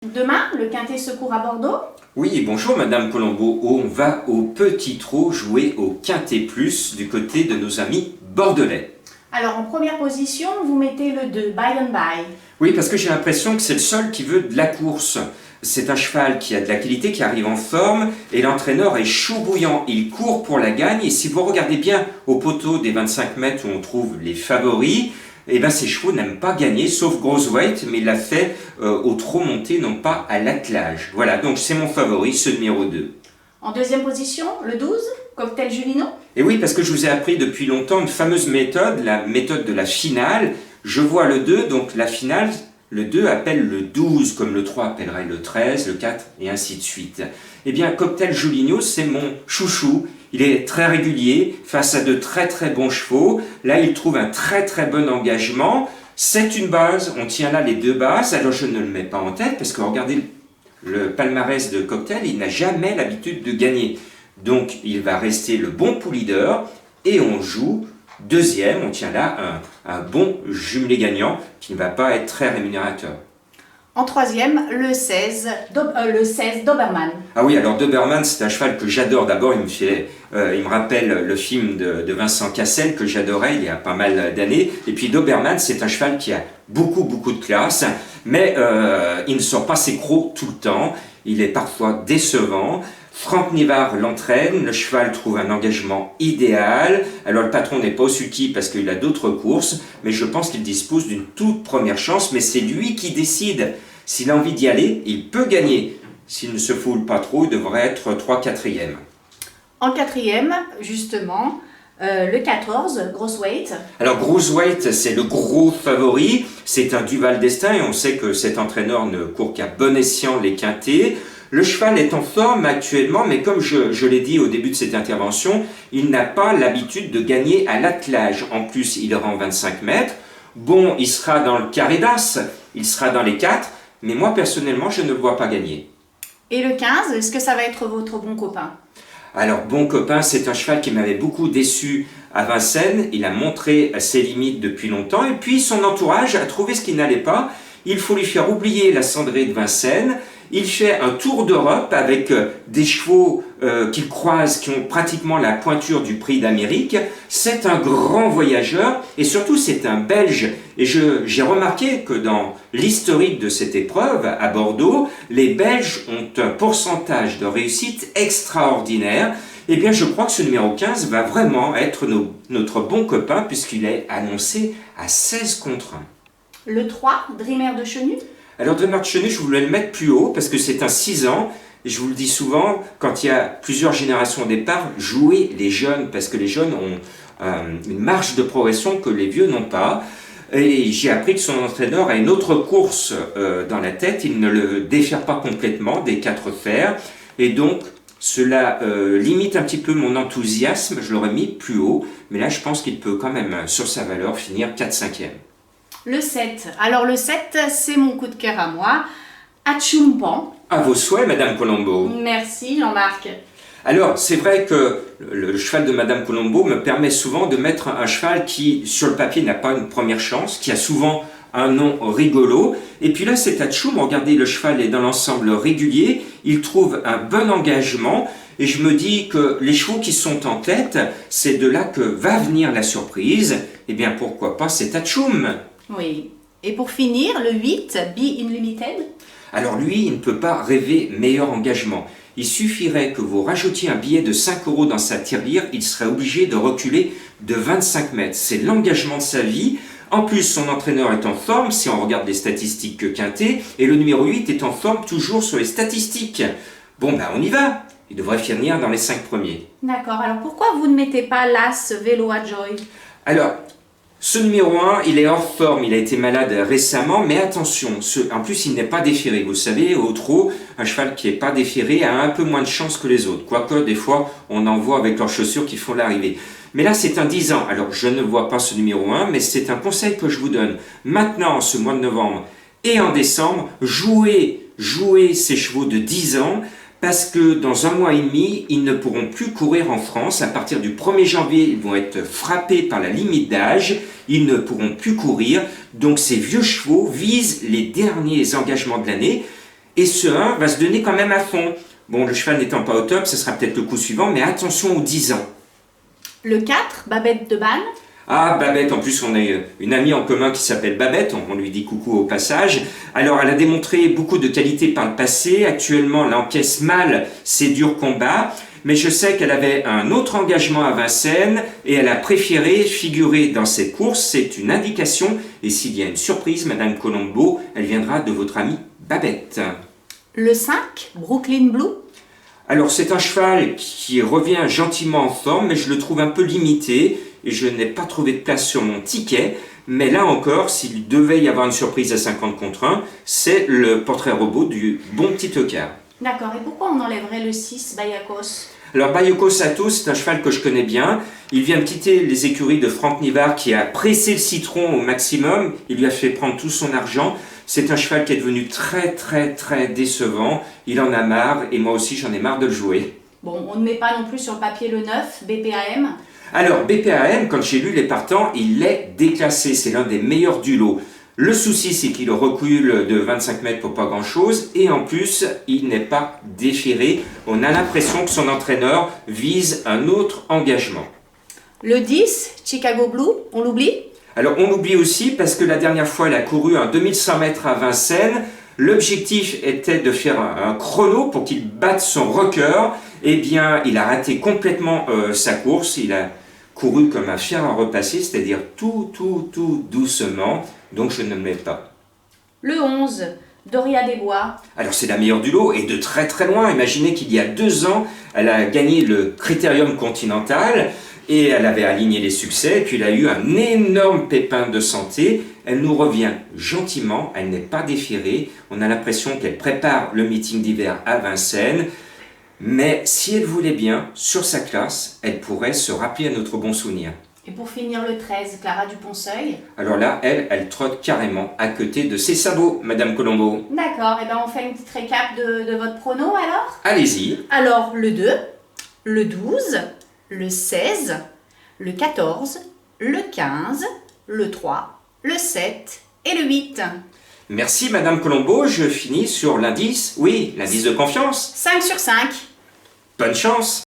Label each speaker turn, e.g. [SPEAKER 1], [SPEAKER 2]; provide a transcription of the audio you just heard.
[SPEAKER 1] Demain, le Quintet se court à Bordeaux.
[SPEAKER 2] Oui, bonjour Madame Colombo. On va au Petit Trot jouer au Quintet Plus du côté de nos amis bordelais.
[SPEAKER 1] Alors en première position, vous mettez le 2, By and By.
[SPEAKER 2] Oui, parce que j'ai l'impression que c'est le seul qui veut de la course. C'est un cheval qui a de la qualité, qui arrive en forme, et l'entraîneur est chaud bouillant. Il court pour la gagne, et si vous regardez bien au poteau des 25 mètres où on trouve les favoris, eh ben ces chevaux n'aiment pas gagner, sauf Grosweight, mais il l'a fait au trot monté, non pas à l'attelage. Voilà, donc c'est mon favori, ce numéro 2.
[SPEAKER 1] En deuxième position, le 12, Cocktail Julino.
[SPEAKER 2] Et oui, parce que je vous ai appris depuis longtemps une fameuse méthode, la méthode de la finale. Je vois le 2, donc la finale, le 2 appelle le 12, comme le 3 appellerait le 13, le 4, et ainsi de suite. Eh bien, Cocktail Juligno, c'est mon chouchou. Il est très régulier, face à de très très bons chevaux. Là, il trouve un très très bon engagement. C'est une base, on tient là les deux bases. Alors, je ne le mets pas en tête, parce que regardez le palmarès de Cocktail, il n'a jamais l'habitude de gagner. Donc, il va rester le bon pool leader, et on joue deuxième, on tient là un bon jumelé gagnant qui ne va pas être très rémunérateur.
[SPEAKER 1] En troisième, le 16, Doberman.
[SPEAKER 2] Ah oui, alors Doberman, c'est un cheval que j'adore. D'abord, il me rappelle le film de Vincent Cassel que j'adorais il y a pas mal d'années. Et puis Doberman, c'est un cheval qui a beaucoup de classe, mais il ne sort pas ses crocs tout le temps. Il est parfois décevant. Franck Nivard l'entraîne, le cheval trouve un engagement idéal. Alors le patron n'est pas au sulky parce qu'il a d'autres courses, mais je pense qu'il dispose d'une toute première chance, mais c'est lui qui décide. S'il a envie d'y aller, il peut gagner. S'il ne se foule pas trop, il devrait être 3/4e.
[SPEAKER 1] En quatrième, justement, le 14, Grosweight.
[SPEAKER 2] Alors Grosweight, c'est le gros favori, c'est un Duval d'Estaing et on sait que cet entraîneur ne court qu'à bon escient les quintets. Le cheval est en forme actuellement, mais comme je l'ai dit au début de cette intervention, il n'a pas l'habitude de gagner à l'attelage. En plus, il rend 25 mètres. Bon, il sera dans le carré d'as, il sera dans les 4, mais moi personnellement, je ne le vois pas gagner.
[SPEAKER 1] Et le 15, est-ce que ça va être votre bon copain?
[SPEAKER 2] Alors, bon copain, c'est un cheval qui m'avait beaucoup déçu à Vincennes. Il a montré ses limites depuis longtemps, et puis son entourage a trouvé ce qui n'allait pas. Il faut lui faire oublier la cendrée de Vincennes. Il fait un tour d'Europe avec des chevaux qu'il croise qui ont pratiquement la pointure du prix d'Amérique. C'est un grand voyageur et surtout c'est un Belge. Et j'ai remarqué que dans l'historique de cette épreuve à Bordeaux, les Belges ont un pourcentage de réussite extraordinaire. Eh bien je crois que ce numéro 15 va vraiment être notre bon copain puisqu'il est annoncé à 16/1.
[SPEAKER 1] Le 3, Dreamer de Chenu.
[SPEAKER 2] Alors Dreamer de Chenu, je voulais le mettre plus haut parce que c'est un 6 ans. Et je vous le dis souvent, quand il y a plusieurs générations au départ, jouez les jeunes parce que les jeunes ont une marge de progression que les vieux n'ont pas. Et j'ai appris que son entraîneur a une autre course dans la tête. Il ne le défère pas complètement des 4 fers. Et donc, cela limite un petit peu mon enthousiasme. Je l'aurais mis plus haut. Mais là, je pense qu'il peut quand même, sur sa valeur, finir 4/5e.
[SPEAKER 1] Le 7. Alors le 7, c'est mon coup de cœur à moi. Achumpan.
[SPEAKER 2] À vos souhaits, Madame Colombo.
[SPEAKER 1] Merci Jean-Marc.
[SPEAKER 2] Alors, c'est vrai que le cheval de Madame Colombo me permet souvent de mettre un cheval qui, sur le papier, n'a pas une première chance, qui a souvent un nom rigolo. Et puis là, c'est Atchoum. Regardez, le cheval est dans l'ensemble régulier. Il trouve un bon engagement. Et je me dis que les chevaux qui sont en tête, c'est de là que va venir la surprise. Eh bien, pourquoi pas, c'est Atchoum.
[SPEAKER 1] Oui. Et pour finir, le 8, Be Unlimited.
[SPEAKER 2] Alors lui, il ne peut pas rêver meilleur engagement. Il suffirait que vous rajoutiez un billet de 5 € dans sa tirelire, il serait obligé de reculer de 25 mètres. C'est l'engagement de sa vie. En plus, son entraîneur est en forme, si on regarde les statistiques quintées, et le numéro 8 est en forme toujours sur les statistiques. Bon, ben on y va. Il devrait finir dans les 5 premiers.
[SPEAKER 1] D'accord. Alors pourquoi vous ne mettez pas l'As Vélo à Joy?
[SPEAKER 2] Alors, ce numéro 1, il est hors forme, il a été malade récemment, mais attention, en plus il n'est pas déféré. Vous savez, au trot, un cheval qui n'est pas déféré a un peu moins de chance que les autres. Quoique, des fois, on en voit avec leurs chaussures qui font l'arrivée. Mais là, c'est un 10 ans. Alors, je ne vois pas ce numéro 1, mais c'est un conseil que je vous donne. Maintenant, en ce mois de novembre et en décembre, jouez ces chevaux de 10 ans, parce que dans un mois et demi, ils ne pourront plus courir en France. À partir du 1er janvier, ils vont être frappés par la limite d'âge. Ils ne pourront plus courir. Donc ces vieux chevaux visent les derniers engagements de l'année. Et ce 1 va se donner quand même à fond. Bon, le cheval n'étant pas au top, ce sera peut-être le coup suivant, mais attention aux 10 ans.
[SPEAKER 1] Le 4, Babette de Banne.
[SPEAKER 2] Ah, Babette, en plus on a une amie en commun qui s'appelle Babette, on lui dit coucou au passage. Alors elle a démontré beaucoup de qualités par le passé, actuellement elle encaisse mal ses durs combats, mais je sais qu'elle avait un autre engagement à Vincennes et elle a préféré figurer dans cette course, c'est une indication, et s'il y a une surprise, Madame Colombo, elle viendra de votre amie Babette.
[SPEAKER 1] Le 5, Brooklyn Blue.
[SPEAKER 2] Alors c'est un cheval qui revient gentiment en forme, mais je le trouve un peu limité et je n'ai pas trouvé de place sur mon ticket. Mais là encore, s'il devait y avoir une surprise à 50 contre 1, c'est le portrait robot du bon petit tocard.
[SPEAKER 1] D'accord, et pourquoi on enlèverait le 6, Bayakos?
[SPEAKER 2] Alors Bayoko Sato, c'est un cheval que je connais bien. Il vient de quitter les écuries de Franck Nivard qui a pressé le citron au maximum. Il lui a fait prendre tout son argent. C'est un cheval qui est devenu très décevant. Il en a marre et moi aussi j'en ai marre de le jouer.
[SPEAKER 1] Bon, on ne met pas non plus sur le papier le 9, BPAM.
[SPEAKER 2] Alors BPAM, quand j'ai lu les partants, il l'est déclassé. C'est l'un des meilleurs du lot. Le souci, c'est qu'il recule de 25 mètres pour pas grand-chose et en plus, il n'est pas déféré. On a l'impression que son entraîneur vise un autre engagement.
[SPEAKER 1] Le 10, Chicago Blue, on l'oublie?
[SPEAKER 2] Alors on l'oublie aussi parce que la dernière fois, elle a couru un 2100 mètres à Vincennes. L'objectif était de faire un chrono pour qu'il batte son record. Eh bien, il a raté complètement sa course. Il a couru comme un fer à repasser, c'est-à-dire tout doucement. Donc je ne le mets pas.
[SPEAKER 1] Le 11, Doria des Bois.
[SPEAKER 2] Alors c'est la meilleure du lot et de très loin. Imaginez qu'il y a 2 ans, elle a gagné le Critérium Continental et elle avait aligné les succès. Et puis elle a eu un énorme pépin de santé. Elle nous revient gentiment, elle n'est pas déférée. On a l'impression qu'elle prépare le meeting d'hiver à Vincennes. Mais si elle voulait bien, sur sa classe, elle pourrait se rappeler à notre bon souvenir.
[SPEAKER 1] Et pour finir le 13, Clara Duponceul.
[SPEAKER 2] Alors là, elle trotte carrément à côté de ses sabots, Madame Colombo.
[SPEAKER 1] D'accord, et ben on fait une petite récap de votre prono alors.
[SPEAKER 2] Allez-y.
[SPEAKER 1] Alors le 2, le 12, le 16, le 14, le 15, le 3, le 7 et le 8.
[SPEAKER 2] Merci Madame Colombo, je finis sur l'indice, oui, l'indice de confiance.
[SPEAKER 1] 5 sur 5.
[SPEAKER 2] Bonne chance.